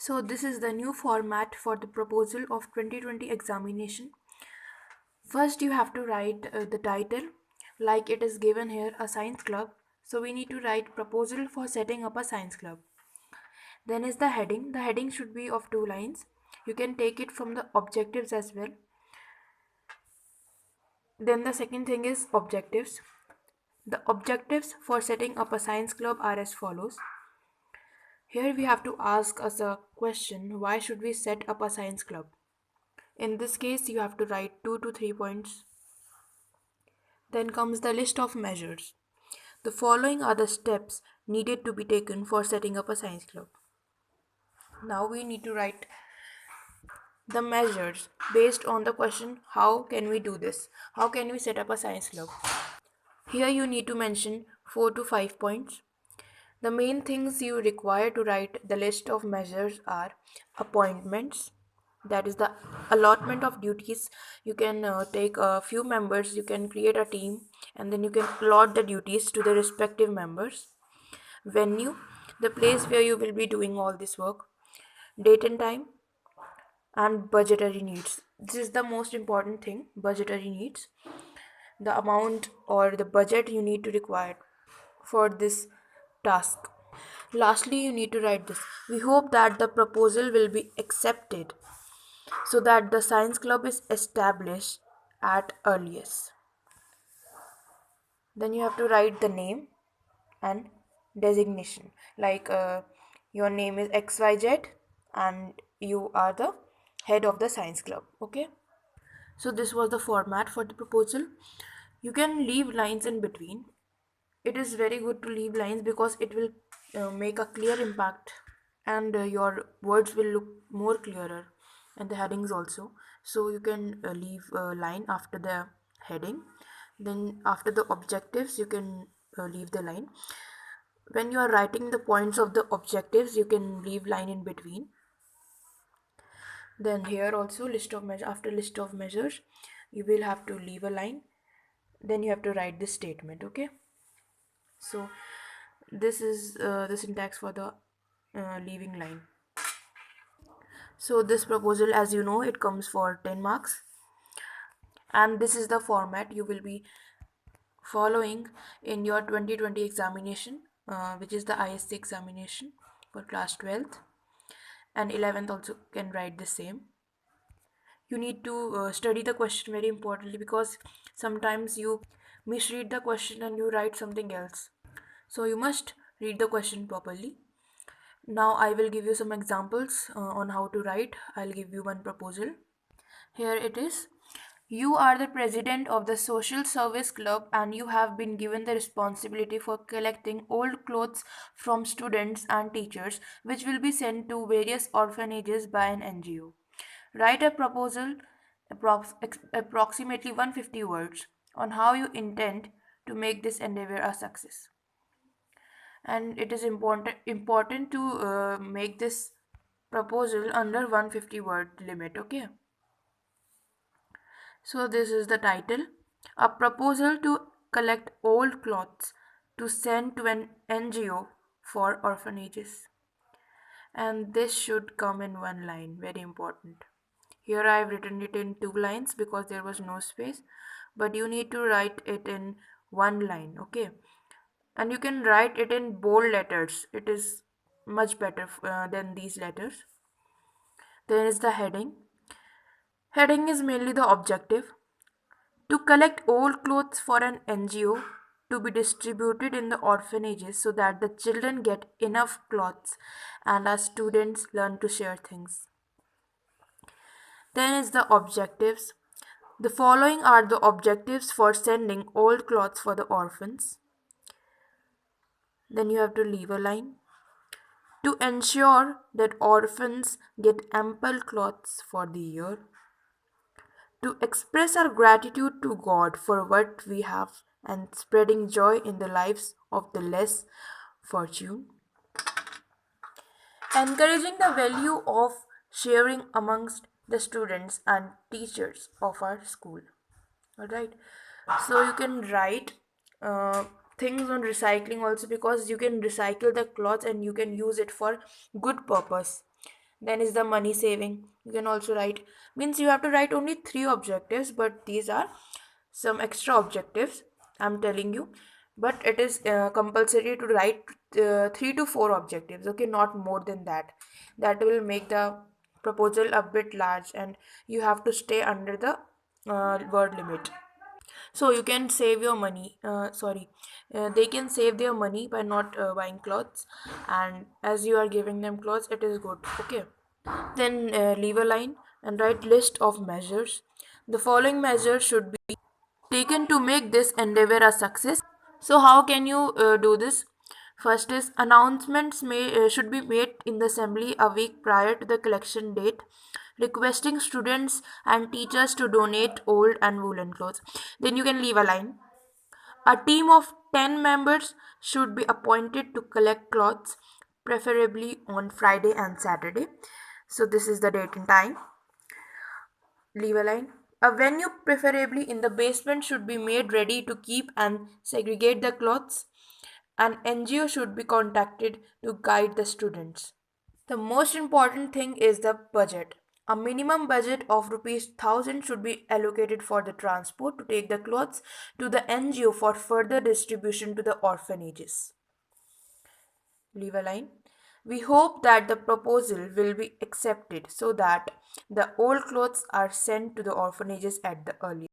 So this is the new format for the proposal of 2020 examination. First you have to write the title like it is given here, a science club. So we need to write proposal for setting up a science club. Then is the heading. The heading should be of 2 lines. You can take it from the objectives as well. Then the second thing is objectives. The objectives for setting up a science club are as follows. Here we have to ask us a question, why should we set up a science club? In this case, you have to write 2 to 3 points. Then comes the list of measures. The following are the steps needed to be taken for setting up a science club. Now we need to write the measures based on the question, how can we do this? How can we set up a science club? Here you need to mention 4 to 5 points. The main things you require to write the list of measures are appointments, that is the allotment of duties. You can take a few members, you can create a team, and then you can allot the duties to the respective members. Venue, the place where you will be doing all this work. Date and time, and budgetary needs. This is the most important thing, budgetary needs. The amount or the budget you need to require for this task. Lastly, you need to write this. We hope that the proposal will be accepted so that the science club is established at earliest. Then you have to write the name and designation. Like your name is XYZ and you are the head of the science club. Okay. So this was the format for the proposal. You can leave lines in between. It is very good to leave lines because it will make a clear impact, and your words will look more clearer, and the headings also. So you can leave a line after the heading. Then after the objectives you can leave the line. When you are writing the points of the objectives, you can leave line in between. Then here also, list of measures. After list of measures you will have to leave a line. Then you have to write this statement. Okay. So this is the syntax for the leaving line. So this proposal, as you know, it comes for 10 marks, and this is the format you will be following in your 2020 examination, which is the ISC examination for class 12th, and 11th also can write the same. You need to study the question very importantly, because sometimes you misread the question and you write something else. So you must read the question properly. Now I will give you some examples on how to write. I'll give you one proposal. Here it is. You are the president of the social service club and you have been given the responsibility for collecting old clothes from students and teachers, which will be sent to various orphanages by an NGO. Write a proposal, approximately 150 words, on how you intend to make this endeavor a success. And it is important to make this proposal under 150 word limit. Okay. So this is the title, a proposal to collect old clothes to send to an NGO for orphanages. And this should come in one line, very important. Here I have written it in 2 lines because there was no space, but you need to write it in one line. Okay. And you can write it in bold letters. It is much better than these letters. Then is the heading. Heading is mainly the objective, to collect old clothes for an NGO to be distributed in the orphanages so that the children get enough clothes and our students learn to share things. Then is the objectives. The following are the objectives for sending old clothes for the orphans. Then you have to leave a line. To ensure that orphans get ample clothes for the year. To express our gratitude to God for what we have and spreading joy in the lives of the less fortunate. Encouraging the value of sharing amongst the students and teachers of our school. Alright, so you can write things on recycling also, because you can recycle the clothes and you can use it for good purpose. Then is the money saving. You can also write, means you have to write only 3 objectives, but these are some extra objectives I'm telling you. But it is compulsory to write 3 to 4 objectives, okay, not more than that. That will make the proposal a bit large, and you have to stay under the word limit. So you can save your money, they can save their money by not buying clothes, and as you are giving them clothes, it is good, okay. Then leave a line and write list of measures. The following measures should be taken to make this endeavor a success. So how can you do this? First is announcements should be made in the assembly a week prior to the collection date, requesting students and teachers to donate old and woolen clothes. Then you can leave a line. A team of 10 members should be appointed to collect clothes, preferably on Friday and Saturday. So this is the date and time. Leave a line. A venue, preferably in the basement, should be made ready to keep and segregate the clothes. An NGO should be contacted to guide the students. The most important thing is the budget. A minimum budget of rupees 1000 should be allocated for the transport to take the clothes to the NGO for further distribution to the orphanages. Leave a line. We hope that the proposal will be accepted so that the old clothes are sent to the orphanages at the earliest.